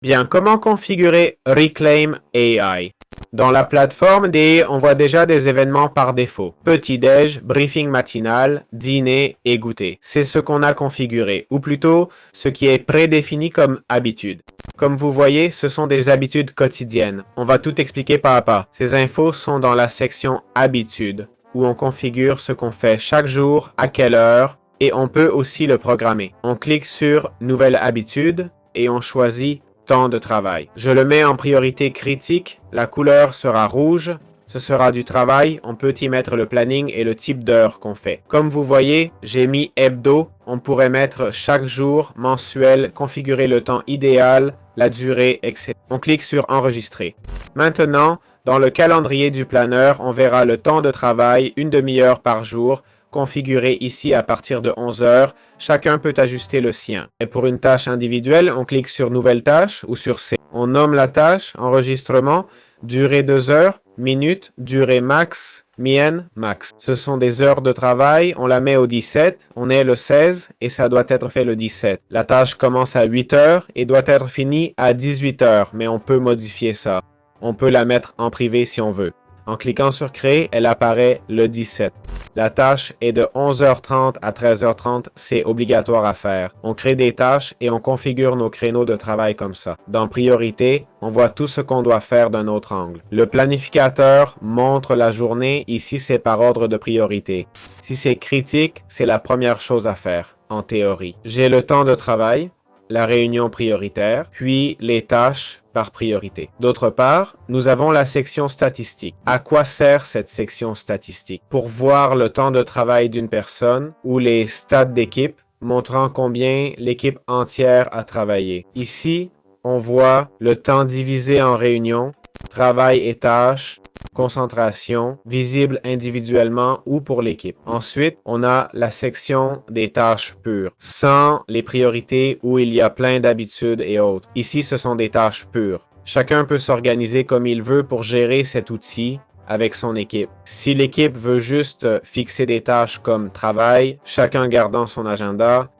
Bien, comment configurer Reclaim AI? Dans la plateforme DE, on voit déjà des événements par défaut. Petit-déj, briefing matinal, dîner et goûter. C'est ce qu'on a configuré, ou plutôt ce qui est prédéfini comme habitude. Comme vous voyez, ce sont des habitudes quotidiennes. On va tout expliquer pas à pas. Ces infos sont dans la section Habitudes, où on configure ce qu'on fait chaque jour, à quelle heure, et on peut aussi le programmer. On clique sur Nouvelle habitude et on choisit Temps de travail. Je le mets en priorité critique, la couleur sera rouge, ce sera du travail, on peut y mettre le planning et le type d'heure qu'on fait. Comme vous voyez, j'ai mis hebdo, on pourrait mettre chaque jour, mensuel, configurer le temps idéal, la durée, etc. On clique sur enregistrer. Maintenant, dans le calendrier du planeur, on verra le temps de travail, une demi-heure par jour, configuré ici à partir de 11 heures. Chacun peut ajuster le sien. Et pour une tâche individuelle, on clique sur Nouvelle tâche ou sur C. On nomme la tâche, enregistrement, durée 2 heures, minutes, durée max, mienne, max. Ce sont des heures de travail, on la met au 17, on est le 16 et ça doit être fait le 17. La tâche commence à 8 heures et doit être finie à 18 heures, mais on peut modifier ça. On peut la mettre en privé si on veut. En cliquant sur Créer, elle apparaît le 17. La tâche est de 11h30 à 13h30, c'est obligatoire à faire. On crée des tâches et on configure nos créneaux de travail comme ça. Dans Priorité, on voit tout ce qu'on doit faire d'un autre angle. Le planificateur montre la journée, ici c'est par ordre de priorité. Si c'est critique, c'est la première chose à faire, en théorie. J'ai le temps de travail, la réunion prioritaire, puis les tâches par priorité. D'autre part, nous avons la section statistique. À quoi sert cette section statistique? Pour voir le temps de travail d'une personne ou les stats d'équipe montrant combien l'équipe entière a travaillé. Ici, on voit le temps divisé en réunions, travail et tâches, concentration, visible individuellement ou pour l'équipe. Ensuite, on a la section des tâches pures, sans les priorités où il y a plein d'habitudes et autres. Ici, ce sont des tâches pures. Chacun peut s'organiser comme il veut pour gérer cet outil avec son équipe. Si l'équipe veut juste fixer des tâches comme travail, chacun gardant son agenda,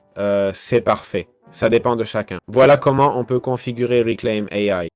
c'est parfait. Ça dépend de chacun. Voilà comment on peut configurer Reclaim AI.